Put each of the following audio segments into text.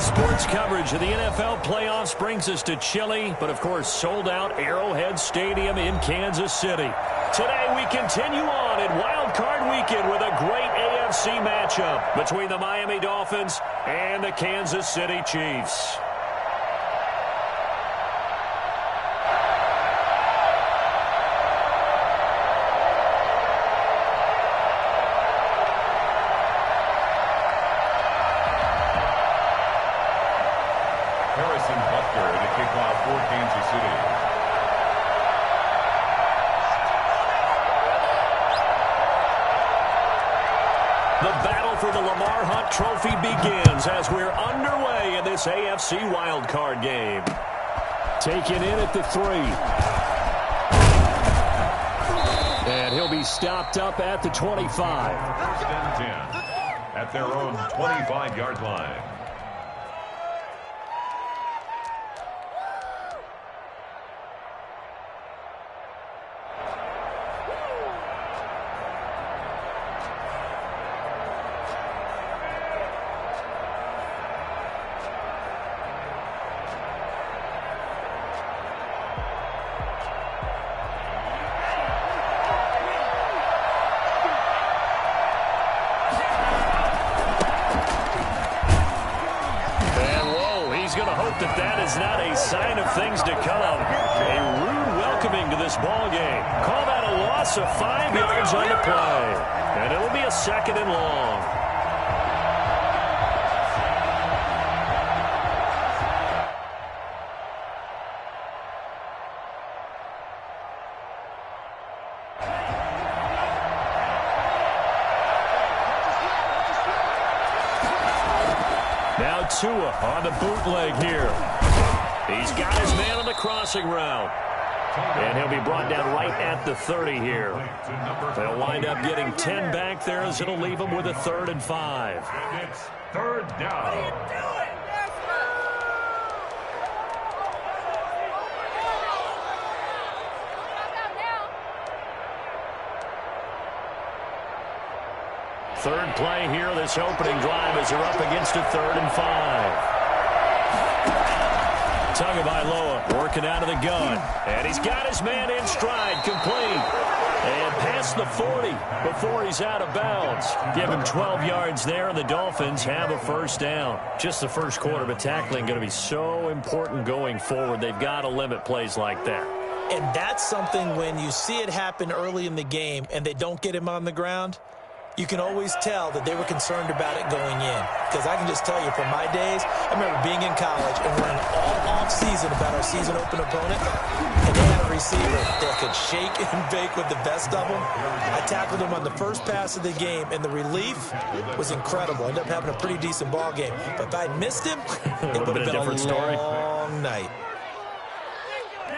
Sports coverage of the NFL playoffs brings us to chilly, but of course sold-out Arrowhead Stadium in Kansas City. Today we continue on in Wild Card Weekend with a great AFC matchup between the Miami Dolphins and the Kansas City Chiefs. Trophy begins as we're underway in this AFC wildcard game. Taken in at the 3. And he'll be stopped up at the 25. First and 10 at their own 25-yard line. That is not a sign of things to come. A rude welcoming to this ball game. Call that a loss of 5 yards on the play. And it'll be a 2nd and long. Now Tua on the bootleg here. He's got his man on the crossing route. And he'll be brought down right at the 30 here. They'll wind up getting 10 back there as it'll leave them with a 3rd and 5. And it's 3rd down. Third play here, this opening drive as they're up against a 3rd and 5. Tagovailoa working out of the gun. And he's got his man in stride, complete. And past the 40 before he's out of bounds. Give him 12 yards there, and the Dolphins have a 1st down. Just the first quarter, but tackling going to be so important going forward. They've got to limit plays like that. And that's something when you see it happen early in the game and they don't get him on the ground, you can always tell that they were concerned about it going in. Because I can just tell you from my days, I remember being in college and running all off-season about our season open opponent, and they had a receiver that could shake and bake with the best of them. I tackled him on the first pass of the game, and the relief was incredible. I ended up having a pretty decent ball game. But if I'd missed him, it would have been a different story. Long night.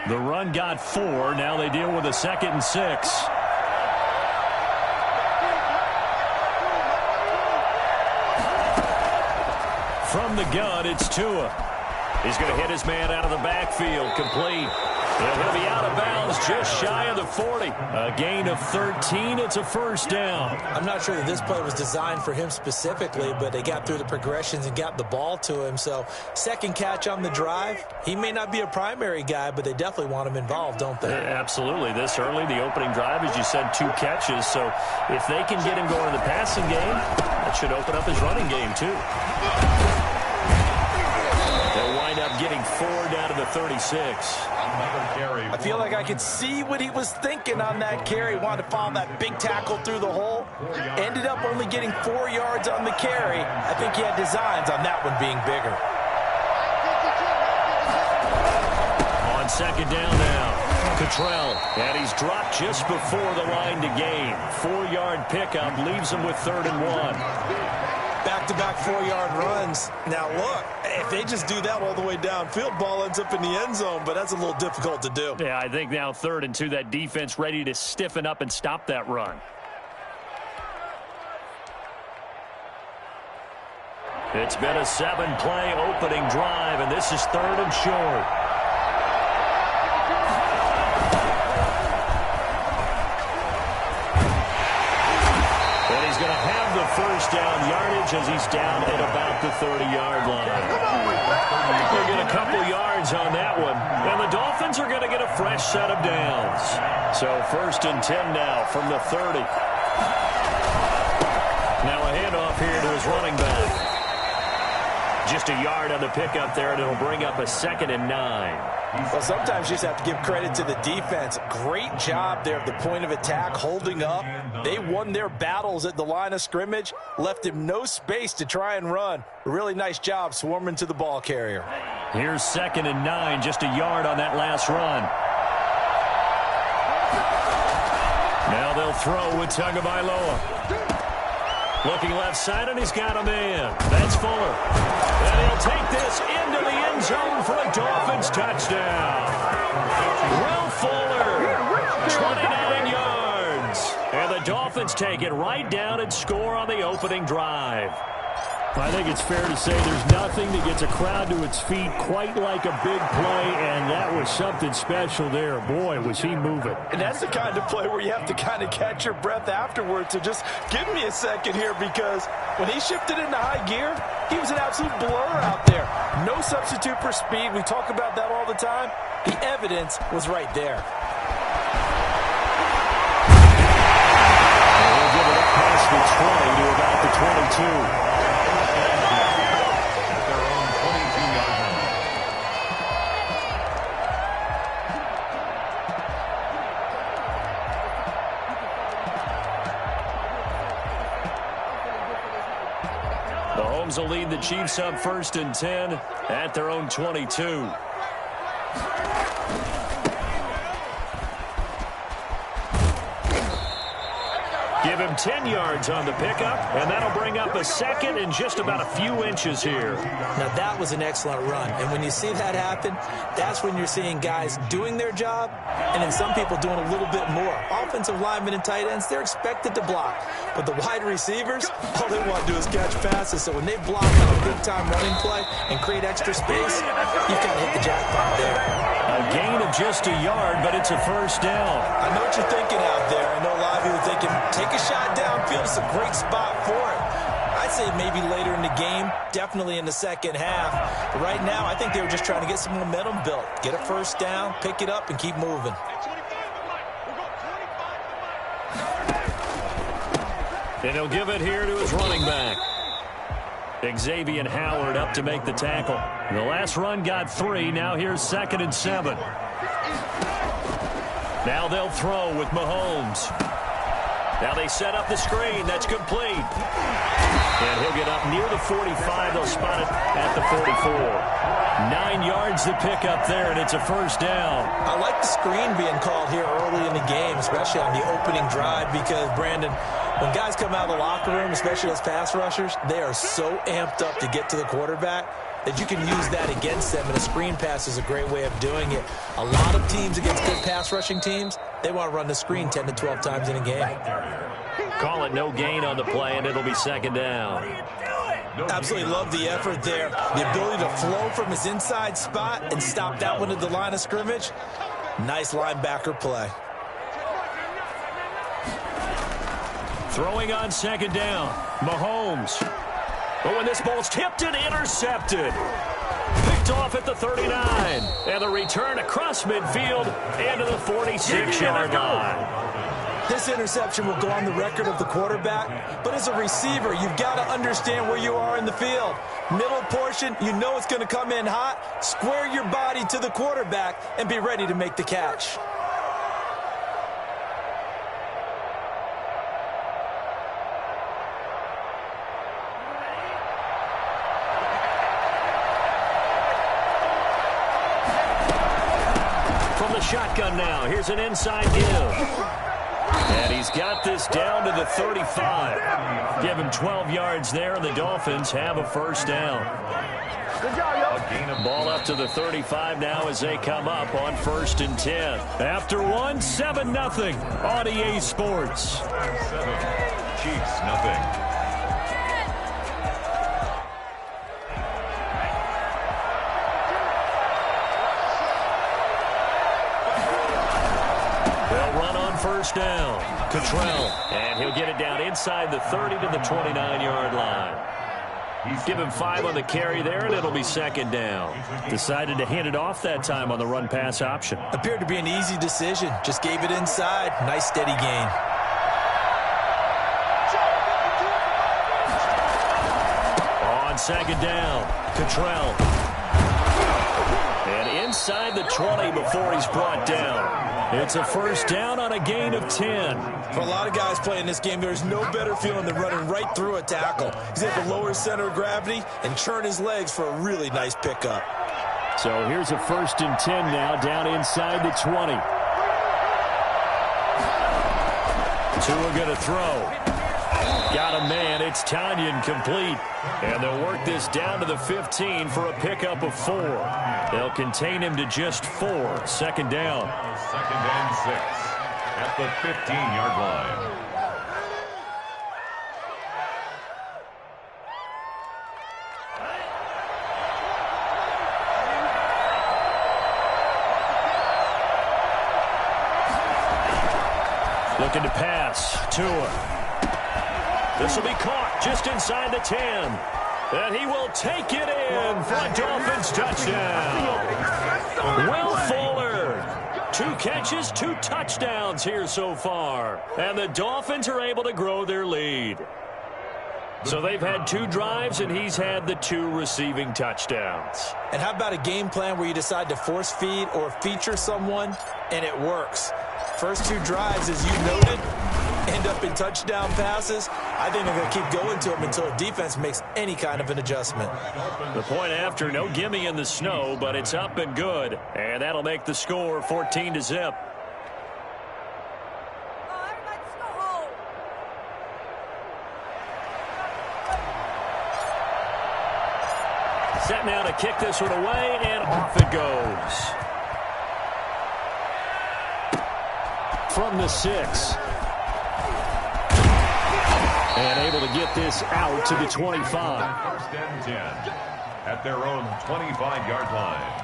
The run got 4. Now they deal with a 2nd and 6. From the gun, it's Tua. He's going to hit his man out of the backfield, complete. And he'll be out of bounds just shy of the 40. A gain of 13. It's a 1st down. I'm not sure that this play was designed for him specifically, but they got through the progressions and got the ball to him. So, 2nd catch on the drive. He may not be a primary guy, but they definitely want him involved, don't they? Absolutely. This early, the opening drive, as you said, 2 catches. So, if they can get him going in the passing game, that should open up his running game, too. They'll wind up getting 4 down to the 36. I feel like I could see what he was thinking on that carry. Wanted to follow that big tackle through the hole. Ended up only getting 4 yards on the carry. I think he had designs on that one being bigger. On 2nd down now, Cottrell. And he's dropped just before the line to gain. 4-yard pickup leaves him with 3rd and 1. Back-to-back 4-yard runs. Now, look, if they just do that all the way downfield, ball ends up in the end zone, but that's a little difficult to do. Yeah, I think now 3rd and 2, that defense ready to stiffen up and stop that run. It's been a 7-play opening drive, and this is 3rd and short. He's going to have the 1st down yardage as he's down at about the 30-yard line. set of downs. So 1st and 10 now from the 30. Now a handoff here to his running back. Just a yard on the pickup there, and it'll bring up a 2nd and 9. Well, sometimes you just have to give credit to the defense. Great job there at the point of attack, holding up. They won their battles at the line of scrimmage, left him no space to try and run. A really nice job swarming to the ball carrier. Here's 2nd and 9, just a yard on that last run. Now they'll throw with Tagovailoa. Looking left side, and he's got a man. That's Fuller. And he'll take this into the end zone for a Dolphins touchdown. Will Fuller, 29 yards. And the Dolphins take it right down and score on the opening drive. I think it's fair to say there's nothing that gets a crowd to its feet quite like a big play, and that was something special there. Boy, was he moving. And that's the kind of play where you have to kind of catch your breath afterwards. So just give me a second here, because when he shifted into high gear, he was an absolute blur out there. No substitute for speed. We talk about that all the time. The evidence was right there. He'll give it up past the 20 to about the 22. Mahomes will lead the Chiefs up 1st and 10 at their own 22. Give him 10 yards on the pickup, and that'll bring up a 2nd and just about a few inches here. Now, that was an excellent run. And when you see that happen, that's when you're seeing guys doing their job, and then some people doing a little bit more. Offensive linemen and tight ends, they're expected to block. But the wide receivers, all they want to do is catch passes. So when they block on a big-time running play and create extra space, you've got to hit the jackpot there. A gain of just a yard, but it's a 1st down. I know what you're thinking out there. I know a lot of you are thinking, take a shot downfield. It's a great spot for it. I'd say maybe later in the game, definitely in the second half. But right now, I think they were just trying to get some momentum built. Get a 1st down, pick it up, and keep moving. And he'll give it here to his running back. Xavier Howard up to make the tackle. The last run got 3. Now here's 2nd and 7. Now they'll throw with Mahomes. Now they set up the screen. That's complete. And he'll get up near the 45. They'll spot it at the 44. 9 yards to pick up there, and it's a 1st down. I like the screen being called here early in the game, especially on the opening drive, because, Brandon, when guys come out of the locker room, especially those pass rushers, they are so amped up to get to the quarterback that you can use that against them, and a screen pass is a great way of doing it. A lot of teams against good pass rushing teams, they want to run the screen 10 to 12 times in a game. Call it no gain on the play, and it'll be 2nd down. Absolutely love the effort there. The ability to flow from his inside spot and stop that one at the line of scrimmage. Nice linebacker play. Throwing on 2nd down, Mahomes. But when this ball's tipped and intercepted. Picked off at the 39. And the return across midfield and to the 46-yard line. This interception will go on the record of the quarterback, but as a receiver, you've got to understand where you are in the field. Middle portion, you know it's going to come in hot. Square your body to the quarterback and be ready to make the catch. From the shotgun now, here's an inside give. And he's got this down to the 35. Give him 12 yards there, and the Dolphins have a 1st down. Good job, yo. Ball up to the 35 now as they come up on 1st and 10. After one, 7-0 on EA Sports. 7, Chiefs, nothing. First down, Cottrell, and he'll get it down inside the 30 to the 29-yard line. Give him 5 on the carry there, and it'll be second down. Decided to hand it off that time on the run-pass option. Appeared to be an easy decision. Just gave it inside. Nice, steady gain. On second down, Cottrell. And inside the 20 before he's brought down. It's a first down on a gain of 10. For a lot of guys playing this game, there's no better feeling than running right through a tackle. He's able to lower his center of gravity and churn his legs for a really nice pickup. So here's a 1st and 10 now, down inside the 20. Tua going to throw. Got a man. It's Tanyan complete. And they'll work this down to the 15 for a pickup of 4. They'll contain him to just 4. Second down. 2nd and 6 at the 15-yard line. Looking to pass. Tua. This will be caught just inside the 10. And he will take it in for a Dolphins touchdown. Will Fuller. 2 catches, 2 touchdowns here so far. And the Dolphins are able to grow their lead. So they've had 2 drives, and he's had the 2 receiving touchdowns. And how about a game plan where you decide to force feed or feature someone, and it works? First 2 drives, as you noted, end up in touchdown passes. I think they're going to keep going to them until the defense makes any kind of an adjustment. The point after, no gimme in the snow, but it's up and good. And that'll make the score 14-0. Set now to kick this one away, and off it goes. From the 6. And able to get this out to the 25. 1st and 10 at their own 25-yard line.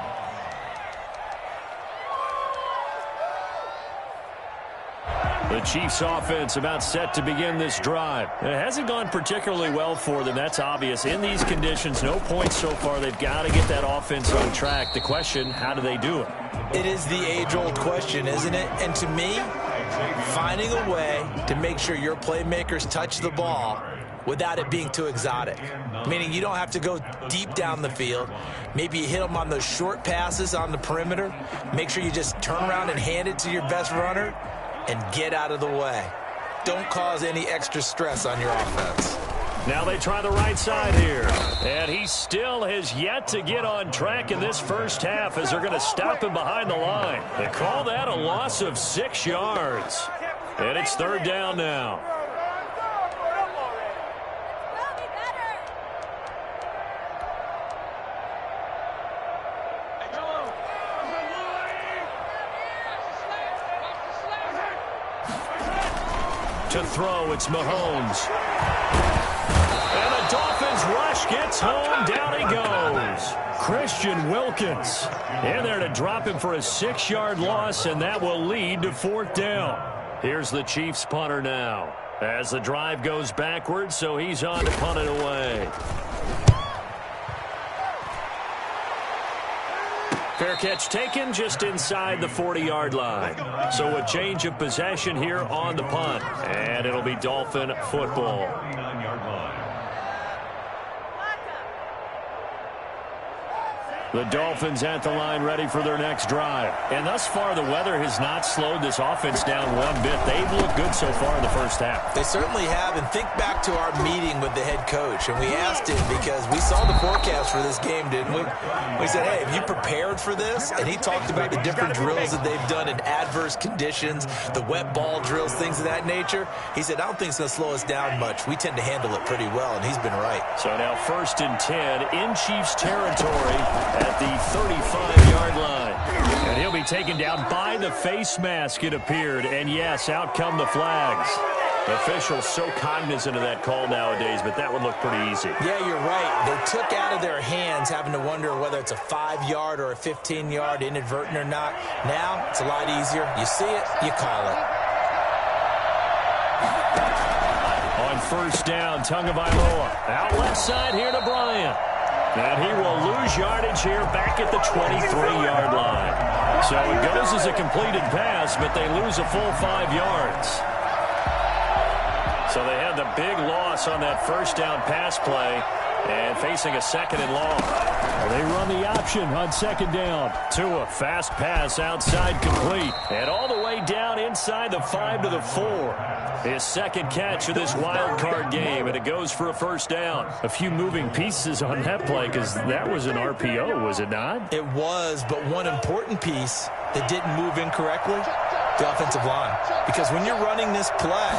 The Chiefs offense about set to begin this drive. It hasn't gone particularly well for them. That's obvious. In these conditions, no points so far. They've got to get that offense on track. The question, how do they do it? It is the age-old question, isn't it? And to me, finding a way to make sure your playmakers touch the ball without it being too exotic. Meaning you don't have to go deep down the field. Maybe you hit them on those short passes on the perimeter. Make sure you just turn around and hand it to your best runner and get out of the way. Don't cause any extra stress on your offense. Now they try the right side here. And he still has yet to get on track in this first half as they're going to stop him behind the line. They call that a loss of 6 yards. And it's 3rd down now. To throw, it's Mahomes. And the Dolphins rush gets home. Down he goes. Christian Wilkins in there to drop him for a 6-yard loss, and that will lead to 4th down. Here's the Chiefs punter now as the drive goes backwards, so he's on to punt it away. Fair catch taken just inside the 40-yard line. So a change of possession here on the punt. And it'll be Dolphin football. 49-yard line. The Dolphins at the line ready for their next drive. And thus far, the weather has not slowed this offense down one bit. They've looked good so far in the first half. They certainly have. And think back to our meeting with the head coach. And we asked him because we saw the forecast for this game, didn't we? We said, hey, have you prepared for this? And he talked about the different drills that they've done in adverse conditions, the wet ball drills, things of that nature. He said, I don't think it's going to slow us down much. We tend to handle it pretty well, and he's been right. So now 1st and 10 in Chiefs territory at the 35-yard line. And he'll be taken down by the face mask, it appeared. And yes, out come the flags. Officials so cognizant of that call nowadays, but that would look pretty easy. Yeah, you're right. They took out of their hands having to wonder whether it's a 5-yard or a 15-yard inadvertent or not. Now, it's a lot easier. You see it, you call it. On first down. Tagovailoa out left side here to Bryant. And he will lose yardage here back at the 23-yard line. So it goes as a completed pass, but they lose a full 5 yards. So they had the big loss on that first down pass play and facing a second and long. They run the option on second down. Tua, fast pass outside complete. And all the way down inside the 5 to the 4. His second catch of this wild card game, and it goes for a first down. A few moving pieces on that play because that was an RPO, was it not? It was, but one important piece that didn't move incorrectly, the offensive line. Because when you're running this play,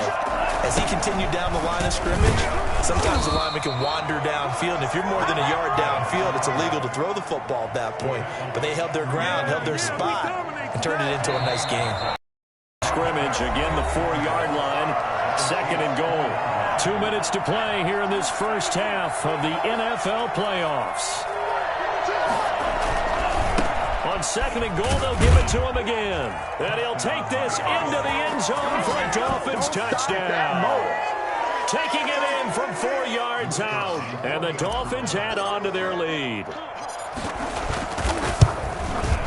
as he continued down the line of scrimmage, sometimes the lineman can wander downfield, and if you're more than a yard downfield, it's illegal to throw the football at that point. But they held their ground, held their spot, and turned it into a nice game. Scrimmage, again the 4-yard line, second and goal. 2 minutes to play here in this first half of the NFL playoffs. On second and goal, they'll give it to him again. And he'll take this into the end zone for a Dolphins touchdown. Taking it in from 4 yards out. And the Dolphins add on to their lead.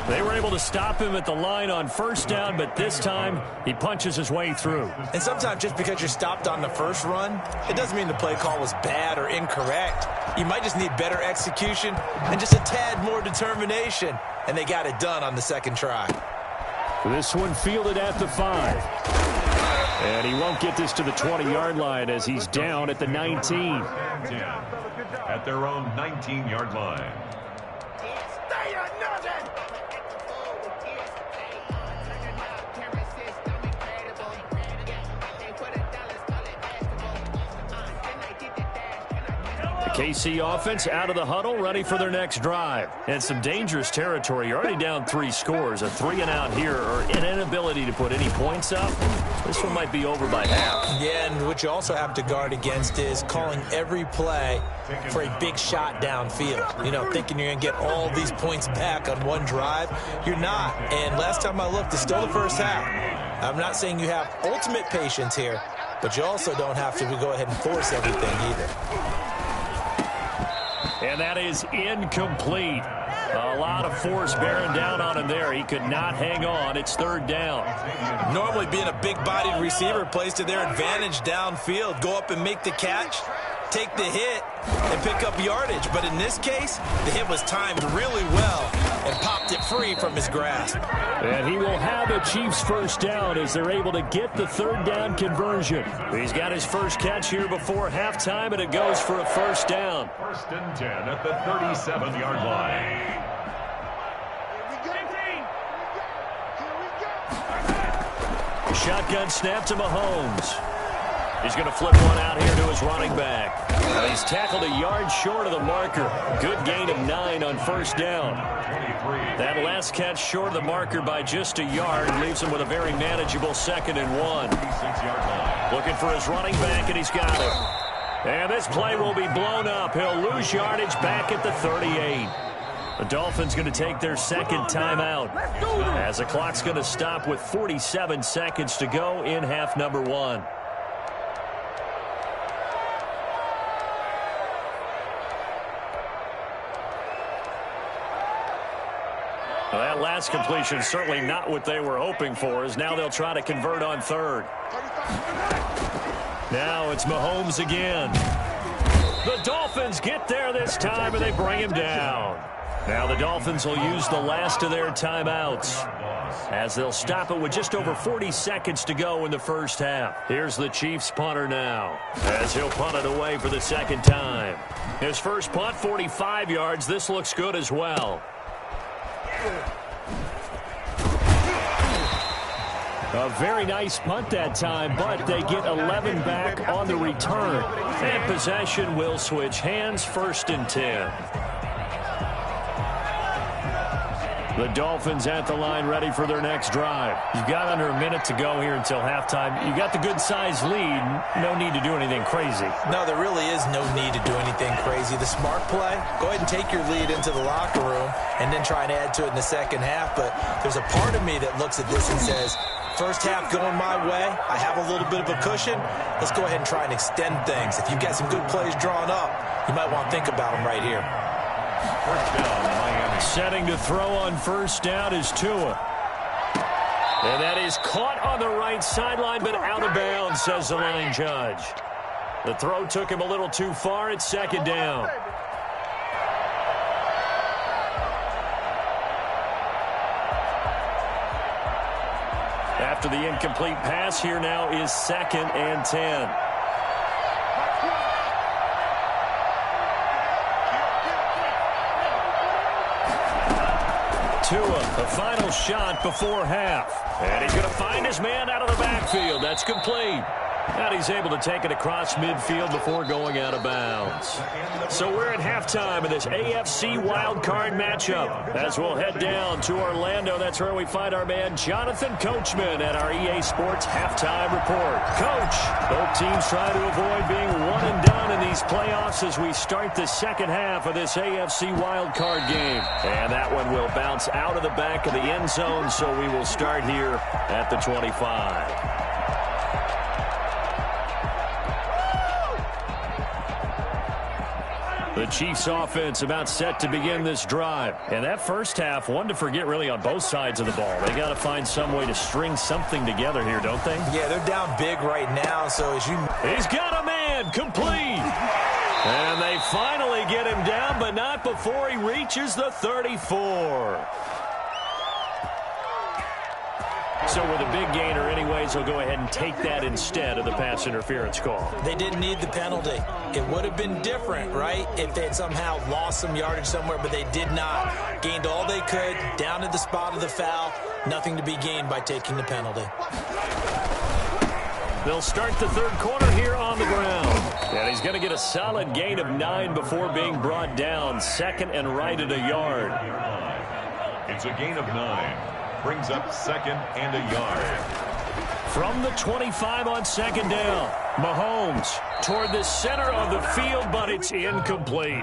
They were able to stop him at the line on first down, but this time he punches his way through. And sometimes just because you're stopped on the first run, it doesn't mean the play call was bad or incorrect. You might just need better execution and just a tad more determination. And they got it done on the second try. This one fielded at the 5. And he won't get this to the 20-yard line as he's down at the 19. At their own 19-yard line. KC offense out of the huddle, ready for their next drive. And some dangerous territory. You're already down 3 scores. A 3-and-out here, or an inability to put any points up. This one might be over by half. Yeah, and what you also have to guard against is calling every play for a big shot downfield. You know, thinking you're going to get all these points back on one drive. You're not. And last time I looked, it's still the first half. I'm not saying you have ultimate patience here, but you also don't have to go ahead and force everything either. And that is incomplete. A lot of force bearing down on him there. He could not hang on. It's third down. Normally being a big-bodied receiver plays to their advantage downfield. Go up and make the catch, take the hit, and pick up yardage. But in this case, the hit was timed really well and popped it free from his grasp. And he will have a Chiefs first down as they're able to get the third down conversion. He's got his first catch here before halftime, and it goes for a first down. First and 10 at the 37-yard line. Shotgun snap to Mahomes. He's going to flip one out here to his running back. And he's tackled a yard short of the marker. Good gain of 9 on first down. That last catch short of the marker by just a yard leaves him with a very manageable 2nd and 1. Looking for his running back, and he's got it. And this play will be blown up. He'll lose yardage back at the 38. The Dolphins going to take their second timeout as the clock's going to stop with 47 seconds to go in half number 1. Well, that last completion certainly not what they were hoping for, as now they'll try to convert on third. Now it's Mahomes again. The Dolphins get there this time, and they bring him down. Now the Dolphins will use the last of their timeouts as they'll stop it with just over 40 seconds to go in the first half. Here's the Chiefs punter now as he'll punt it away for the second time. His first punt, 45 yards. This looks good as well. A very nice punt that time, but they get 11 back on the return. And possession will switch hands, 1st and 10. The Dolphins at the line ready for their next drive. You've got under a minute to go here until halftime. You got the good-sized lead. No need to do anything crazy. No, there really is no need to do anything crazy. The smart play, go ahead and take your lead into the locker room and then try and add to it in the second half. But there's a part of me that looks at this and says, First half going my way. I have a little bit of a cushion. Let's go ahead and try and extend things. If you've got some good plays drawn up, you might want to think about them right here. First down, Miami. Setting to throw on first down is Tua. And that is caught on the right sideline, but out of bounds, says the line judge. The throw took him a little too far. It's second down. After the incomplete pass, here now is 2nd and 10. Tua, the final shot before half. And he's going to find his man out of the backfield. That's complete. And he's able to take it across midfield before going out of bounds. So we're at halftime in this AFC wildcard matchup. As we'll head down to Orlando, that's where we find our man Jonathan Coachman at our EA Sports Halftime Report. Coach, both teams try to avoid being one and done in these playoffs as we start the second half of this AFC wildcard game. And that one will bounce out of the back of the end zone, so we will start here at the 25. The Chiefs offense about set to begin this drive. And that first half, one to forget really on both sides of the ball. They got to find some way to string something together here, don't they? Yeah, they're down big right now, so as you... He's got a man, complete. And they finally get him down, but not before he reaches the 34. So with a big gainer anyways, he'll go ahead and take that instead of the pass interference call. They didn't need the penalty. It would have been different, right, if they had somehow lost some yardage somewhere, but they did not. Gained all they could, down at the spot of the foul. Nothing to be gained by taking the penalty. They'll start the third quarter here on the ground. And he's going to get a solid gain of 9 before being brought down. 2nd and right at a yard. It's a gain of 9. Brings up 2nd and a yard. From the 25 on 2nd down. Mahomes toward the center of the field, but it's incomplete.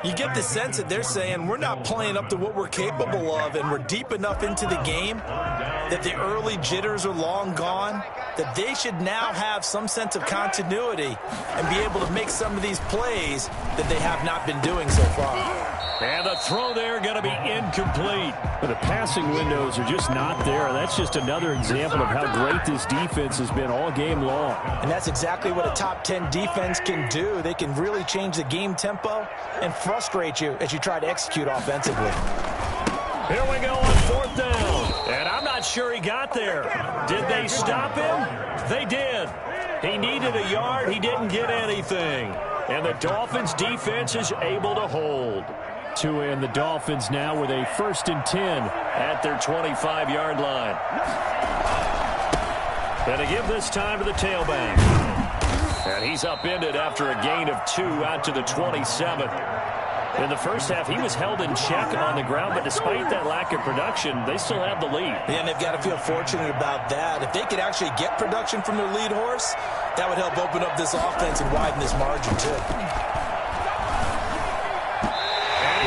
You get the sense that they're saying we're not playing up to what we're capable of, and we're deep enough into the game that the early jitters are long gone, that they should now have some sense of continuity and be able to make some of these plays that they have not been doing so far. And the throw there going to be incomplete. But the passing windows are just not there. That's just another example of how great this defense has been all game long. And that's exactly what a top 10 defense can do. They can really change the game tempo and frustrate you as you try to execute offensively. Here we go on 4th down. And I'm not sure he got there. Did they stop him? They did. He needed a yard. He didn't get anything. And the Dolphins defense is able to hold. Tua and the Dolphins now with a 1st and 10 at their 25-yard line. And to give this time to the tailback. And he's upended after a gain of 2 out to the 27. In the first half, he was held in check on the ground, but despite that lack of production, they still have the lead. Yeah, and they've got to feel fortunate about that. If they could actually get production from their lead horse, that would help open up this offense and widen this margin, too.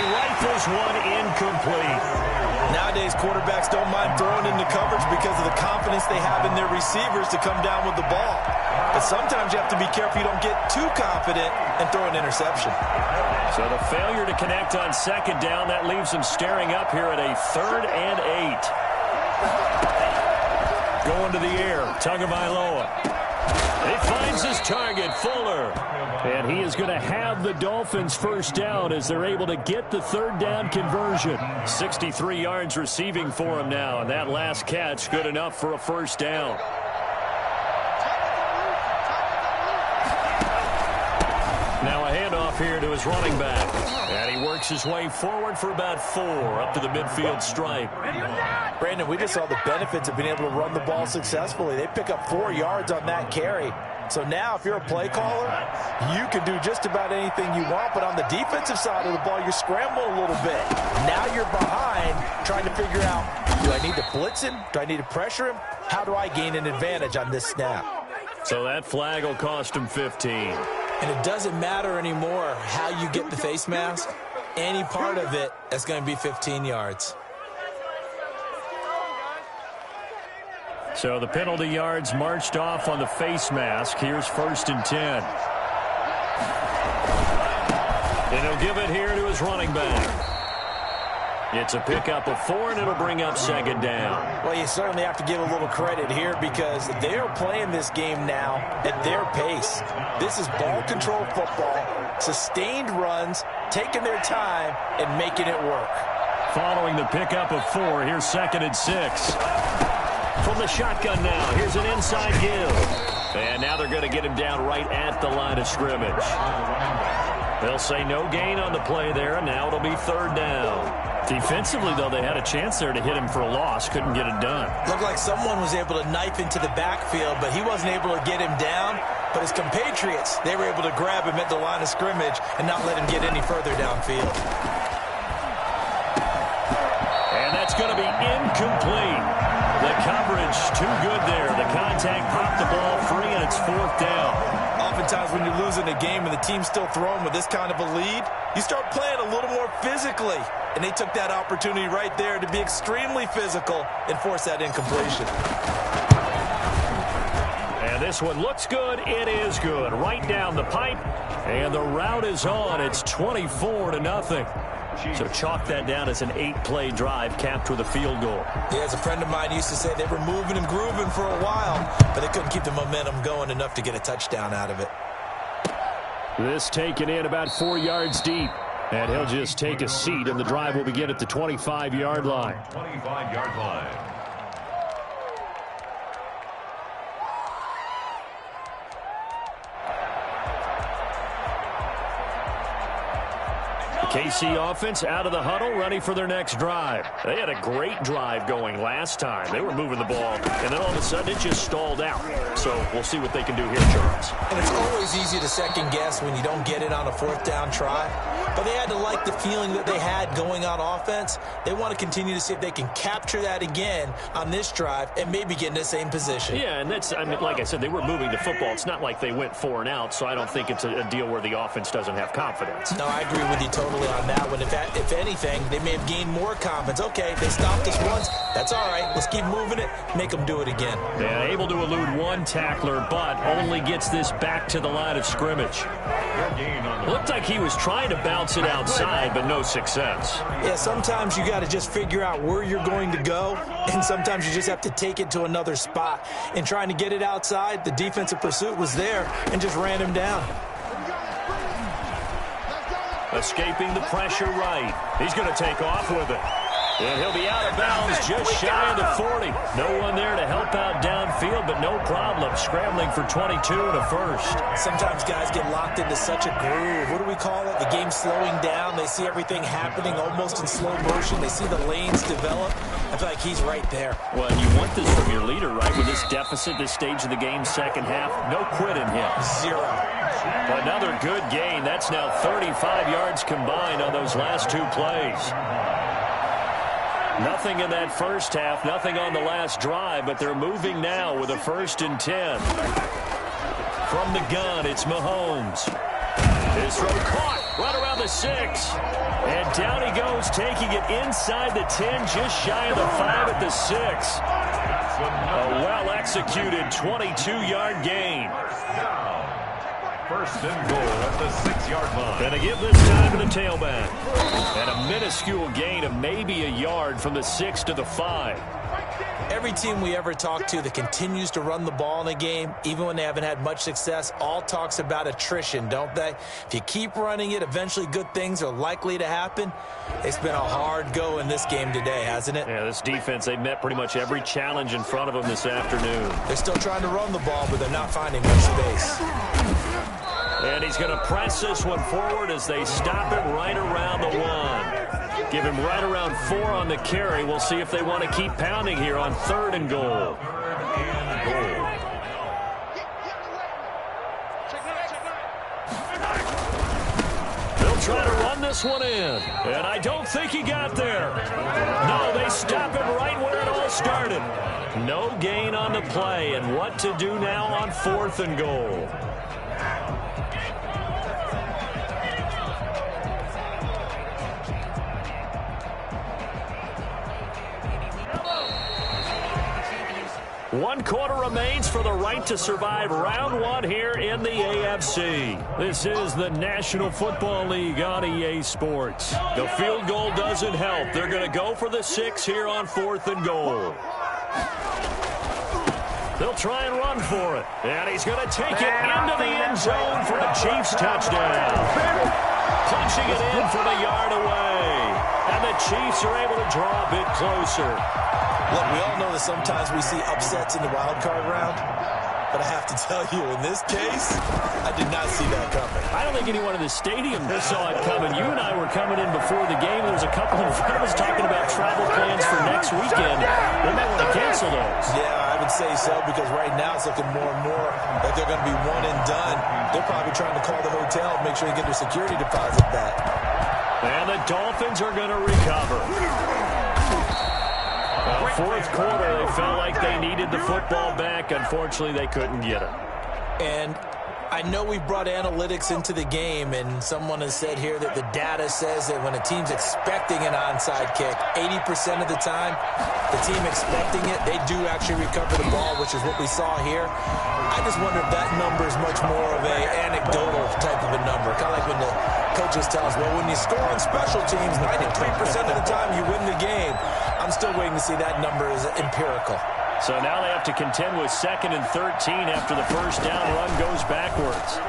Rifles one incomplete. Nowadays, quarterbacks don't mind throwing into coverage because of the confidence they have in their receivers to come down with the ball. But sometimes you have to be careful you don't get too confident and throw an interception. So the failure to connect on 2nd down, that leaves them staring up here at a 3rd and 8. Going to the air, Tagovailoa. He finds his target, Fuller. And he is going to have the Dolphins first down as they're able to get the 3rd down conversion. 63 yards receiving for him now, and that last catch good enough for a first down. Now a handoff here to his running back. And he works his way forward for about 4 up to the midfield stripe. Brandon, we just saw the benefits of being able to run the ball successfully. They pick up 4 yards on that carry. So now if you're a play caller, you can do just about anything you want. But on the defensive side of the ball, you're scrambling a little bit. Now you're behind trying to figure out, do I need to blitz him? Do I need to pressure him? How do I gain an advantage on this snap? So that flag will cost him 15. And it doesn't matter anymore how you get the face mask. Any part of it, that's going to be 15 yards. So the penalty yards marched off on the face mask. Here's 1st and 10. And he'll give it here to his running back. It's a pickup of 4, and it'll bring up 2nd down. Well, you certainly have to give a little credit here because they are playing this game now at their pace. This is ball control football, sustained runs, taking their time, and making it work. Following the pickup of 4, here's 2nd and 6. From the shotgun now, here's an inside give. And now they're going to get him down right at the line of scrimmage. They'll say no gain on the play there, and now it'll be 3rd down. Defensively, though, they had a chance there to hit him for a loss. Couldn't get it done. Looked like someone was able to knife into the backfield, but he wasn't able to get him down. But his compatriots, they were able to grab him at the line of scrimmage and not let him get any further downfield. And that's going to be incomplete. The coverage too good there. The contact popped the ball free, and it's 4th down. Oftentimes when you're losing a game and the team's still throwing with this kind of a lead, you start playing a little more physically. And they took that opportunity right there to be extremely physical and force that incompletion. And this one looks good. It is good. Right down the pipe. And the route is on. It's 24-0. So chalk that down as an 8-play drive capped with a field goal. Yeah, as a friend of mine used to say, they were moving and grooving for a while, but they couldn't keep the momentum going enough to get a touchdown out of it. This taken in about 4 yards deep. And he'll just take a seat, and the drive will begin at the 25-yard line. 25-yard line. KC offense out of the huddle, ready for their next drive. They had a great drive going last time. They were moving the ball, and then all of a sudden it just stalled out. So we'll see what they can do here, Charles. And it's always easy to second guess when you don't get it on a 4th down try. But they had to like the feeling that they had going on offense. They want to continue to see if they can capture that again on this drive and maybe get in the same position. Yeah, and that's, I mean, like I said, they were moving the football. It's not like they went 4 and out, so I don't think it's a deal where the offense doesn't have confidence. No, I agree with you totally on that one. If anything, they may have gained more confidence. Okay, they stopped us once. That's all right. Let's keep moving it. Make them do it again. Yeah, able to elude one tackler, but only gets this back to the line of scrimmage. Looked like he was trying to bounce it outside, but no success. Yeah, sometimes you got to just figure out where you're going to go, and sometimes you just have to take it to another spot. And trying to get it outside, the defensive pursuit was there and just ran him down. Escaping the pressure right. He's going to take off with it. And he'll be out of bounds just shy of the 40. No one there to help out downfield, but no problem. Scrambling for 22 and a first. Sometimes guys get locked into such a groove. What do we call it? The game's slowing down. They see everything happening almost in slow motion. They see the lanes develop. I feel like he's right there. Well, you want this from your leader, right? With this deficit, this stage of the game, second half, no quit in him. 0. Another good gain. That's now 35 yards combined on those last 2 plays. Nothing in that first half, nothing on the last drive, but they're moving now with a 1st and 10. From the gun, it's Mahomes. His throw caught right around the 6. And down he goes, taking it inside the 10, just shy of the 5 at the 6. A well-executed 22-yard gain. 1st and goal at the 6-yard line. Going to give this time to the tailback. And a minuscule gain of maybe a yard from the 6 to the 5. Every team we ever talk to that continues to run the ball in a game, even when they haven't had much success, all talks about attrition, don't they? If you keep running it, eventually good things are likely to happen. It's been a hard go in this game today, hasn't it? Yeah, this defense, they've met pretty much every challenge in front of them this afternoon. They're still trying to run the ball, but they're not finding much space. And he's going to press this one forward as they stop it right around the 1. Give him right around 4 on the carry. We'll see if they want to keep pounding here on 3rd and goal. They'll try to run this one in. And I don't think he got there. No, they stop it right where it all started. No gain on the play. And what to do now on 4th and goal. 1 quarter remains for the right to survive round 1 here in the AFC. This is the National Football League on EA Sports. The field goal doesn't help. They're going to go for the 6 here on 4th and goal. They'll try and run for it. And he's going to take it into the end zone for a Chiefs touchdown. Punching it in from a yard away. And the Chiefs are able to draw a bit closer. Look, we all know that sometimes we see upsets in the wild card round. But I have to tell you, in this case, I did not see that coming. I don't think anyone in the stadium saw it coming. You and I were coming in before the game. There was a couple in front of us talking about travel plans for next weekend. They might want to cancel those. Yeah, I would say so, because right now it's looking more and more like they're going to be one and done. They're probably trying to call the hotel and make sure they get their security deposit back. And the Dolphins are going to recover. Fourth quarter, they felt like they needed the football back. Unfortunately, they couldn't get it. And I know we brought analytics into the game, and someone has said here that the data says that when a team's expecting an onside kick, 80% of the time, the team expecting it, they do actually recover the ball, which is what we saw here. I just wonder if that number is much more of an anecdotal type of a number, kind of like when the coaches tell us, well, when you score on special teams, 93% of the time you win the game. I'm still waiting to see that number is empirical. So now they have to contend with 2nd and 13 after the first down run goes backwards.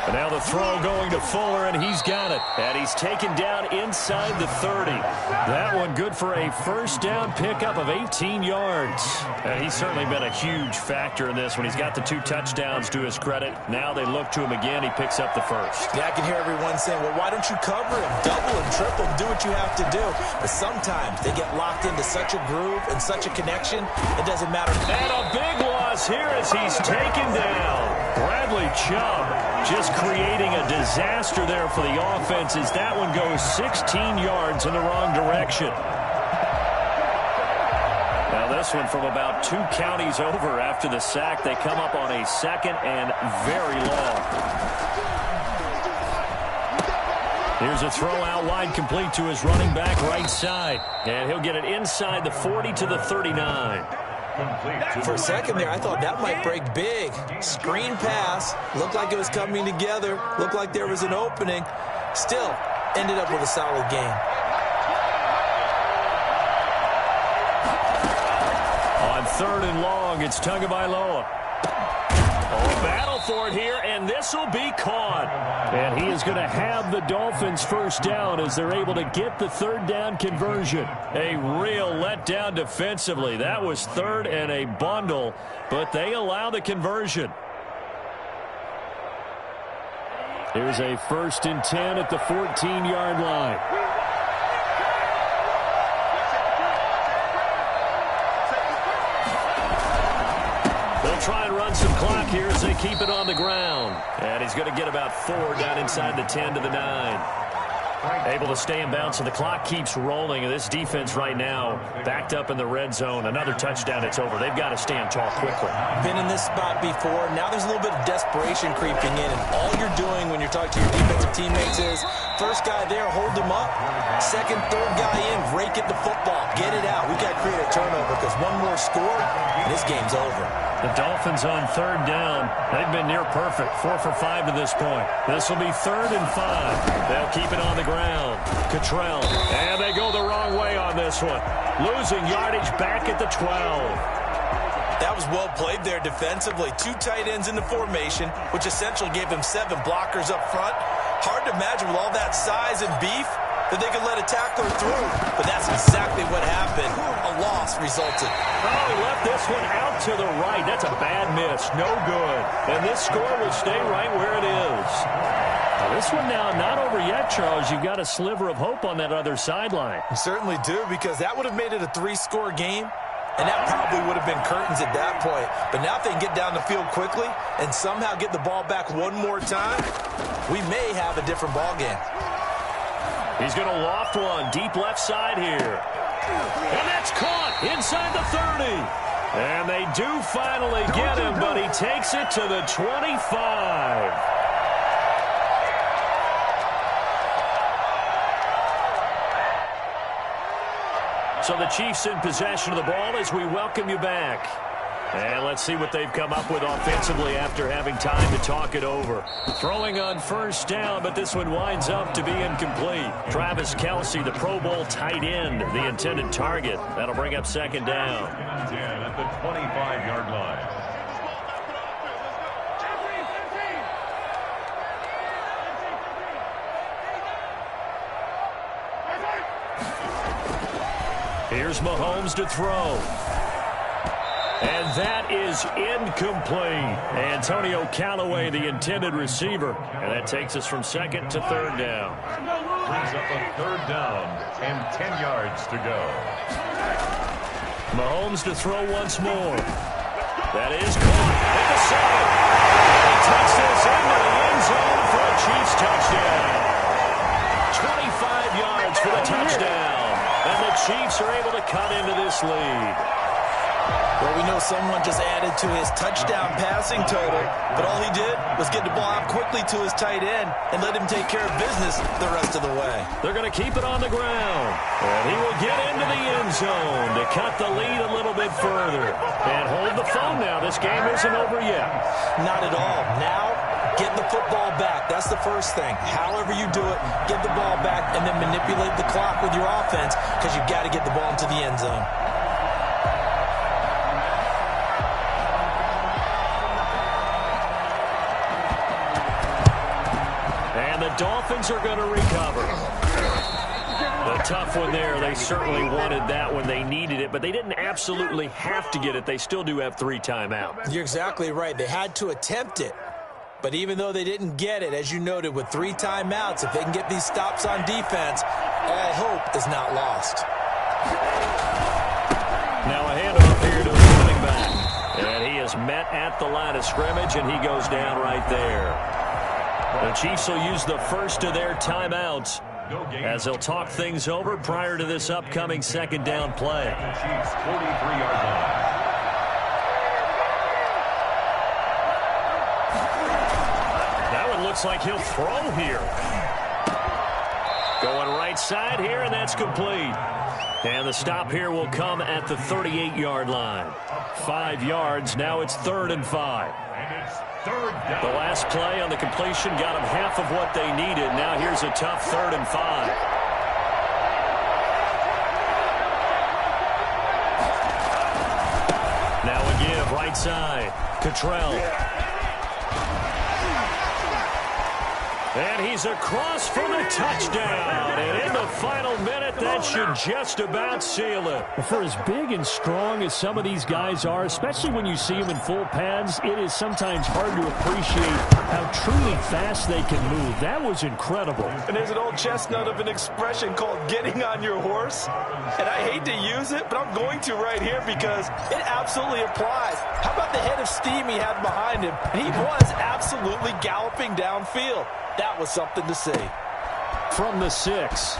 And now the throw going to Fuller, and he's got it. And he's taken down inside the 30. That one good for a first down pickup of 18 yards. And he's certainly been a huge factor in this when he's got the 2 touchdowns to his credit. Now they look to him again. He picks up the first. Yeah, I can hear everyone saying, well, why don't you cover him? Double and triple and do what you have to do. But sometimes they get locked into such a groove and such a connection, it doesn't matter. And a big loss here as he's taken down. Bradley Chubb just creating a disaster there for the offense as that one goes 16 yards in the wrong direction. Now this one from about 2 counties over after the sack. They come up on a 2nd and very long. Here's a throw out wide, complete to his running back right side. And he'll get it inside the 40 to the 39. For a second there, I thought that might break big. Screen pass. Looked like it was coming together. Looked like there was an opening. Still, ended up with a solid game. On 3rd and long, it's Tagovailoa. Battle for it here, and this will be caught. And he is going to have the Dolphins first down as they're able to get the 3rd down conversion. A real letdown defensively. That was 3rd and a bundle, but they allow the conversion. Here's a 1st and 10 at the 14-yard line. Try and run some clock here as they keep it on the ground. And he's going to get about 4 down inside the 10 to the 9. Able to stay in bounds, so the clock keeps rolling. And this defense right now backed up in the red zone. Another touchdown, it's over. They've got to stand tall quickly. Been in this spot before. Now there's a little bit of desperation creeping in. And all you're doing when you're talking to your defensive teammates is, first guy there, hold them up. Second, third guy in, rake at the football. Get it out. We've got to create a turnover because one more score, and this game's over. The Dolphins on 3rd down. They've been near perfect. 4 for 5 to this point. This will be 3rd and 5. They'll keep it on the ground. Cottrell. And they go the wrong way on this one. Losing yardage back at the 12. That was well played there defensively. 2 tight ends in the formation, which essentially gave them 7 blockers up front. Hard to imagine with all that size and beef that they could let a tackler through. But that's exactly what happened. A loss resulted. Oh, he left this one out to the right. That's a bad miss. No good. And this score will stay right where it is. Now, this one now not over yet, Charles. You've got a sliver of hope on that other sideline. You certainly do, because that would have made it a 3-score game. And that probably would have been curtains at that point. But now if they can get down the field quickly and somehow get the ball back one more time, we may have a different ball game. He's going to loft one deep left side here. And that's caught inside the 30. And they do finally get him, but he takes it to the 25. So the Chiefs in possession of the ball as we welcome you back. And let's see what they've come up with offensively after having time to talk it over. Throwing on first down, but this one winds up to be incomplete. Travis Kelce, the Pro Bowl tight end, the intended target. That'll bring up second down. 10 at the 25-yard line. Here's Mahomes to throw. And that is incomplete. Antonio Callaway, the intended receiver. And that takes us from second to third down. Brings up a third down and 10 yards to go. Mahomes to throw once more. That is caught at the save. He takes this into the end zone for a Chiefs touchdown. 25 yards for the touchdown. And the Chiefs are able to cut into this lead. Well, we know someone just added to his touchdown passing total, but all he did was get the ball out quickly to his tight end and let him take care of business the rest of the way. They're going to keep it on the ground. And he will get into the end zone to cut the lead a little bit further. And hold the phone now. This game isn't over yet. Not at all. Now, get the football back. That's the first thing. However you do it, get the ball back and then manipulate the clock with your offense because you've got to get the ball into the end zone. Dolphins are going to recover. A tough one there. They certainly wanted that when they needed it, but they didn't absolutely have to get it. They still do have 3 timeouts. You're exactly right. They had to attempt it. But even though they didn't get it, as you noted, with 3 timeouts, if they can get these stops on defense, all hope is not lost. Now a handoff here to the running back. And he is met at the line of scrimmage, and he goes down right there. The Chiefs will use the first of their timeouts as they'll talk things over prior to this upcoming second down play. Chiefs 43-yard line. That one looks like he'll throw here. Going right side here, and that's complete. And the stop here will come at the 38-yard line. 5 yards. Now it's 3rd and 5. The last play on the completion got them half of what they needed. Now here's a tough 3rd and 5. Now a give right side. Cottrell. And he's across for the touchdown. And in the final minute, that should just about seal it. For as big and strong as some of these guys are, especially when you see them in full pads, it is sometimes hard to appreciate how truly fast they can move. That was incredible. And there's an old chestnut of an expression called getting on your horse. And I hate to use it, but I'm going to right here because it absolutely applies. How about the head of steam he had behind him? He was absolutely galloping downfield. That was something to see. From the 6.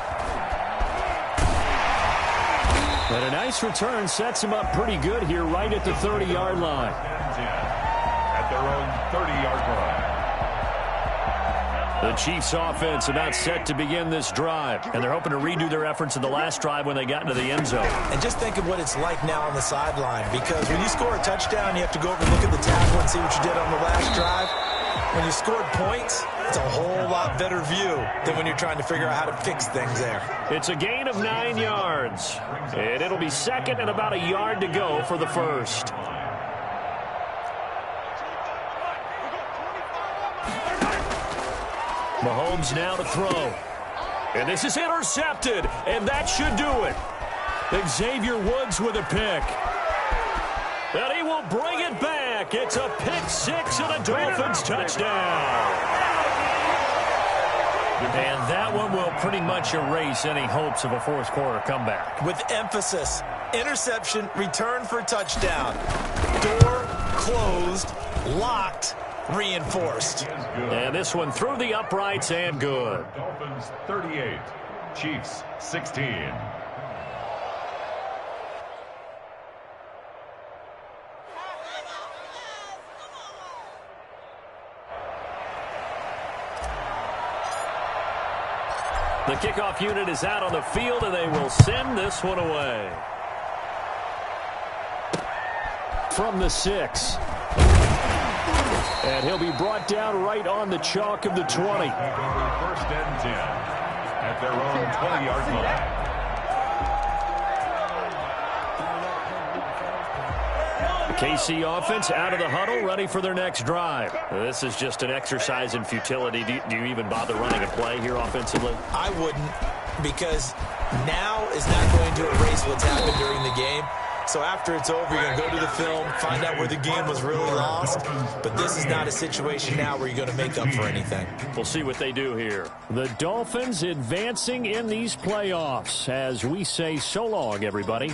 And a nice return sets him up pretty good here right at the 30-yard line. At their own 30-yard line. The Chiefs offense about set to begin this drive. And they're hoping to redo their efforts in the last drive when they got into the end zone. And just think of what it's like now on the sideline. Because when you score a touchdown, you have to go over and look at the tackle and see what you did on the last drive. When you scored points, it's a whole lot better view than when you're trying to figure out how to fix things there. It's a gain of 9 yards. And it'll be second and about a yard to go for the first. Mahomes now to throw. And this is intercepted. And that should do it. Xavier Woods with a pick. And he will bring it back. It's a pick 6 and a Dolphins touchdown. And that one will pretty much erase any hopes of a fourth quarter comeback. With emphasis, interception, return for touchdown. Door closed, locked, reinforced. And this one through the uprights and good. Dolphins 38, Chiefs 16. The kickoff unit is out on the field, and they will send this one away. From the 6. And he'll be brought down right on the chalk of the 20. First and 10 at their own 20-yard line. KC offense out of the huddle, ready for their next drive. This is just an exercise in futility. Do you even bother running a play here offensively? I wouldn't, because now is not going to erase what's happened during the game. So after it's over, you're going to go to the film, find out where the game was really lost. But this is not a situation now where you're going to make up for anything. We'll see what they do here. The Dolphins advancing in these playoffs as we say so long, everybody.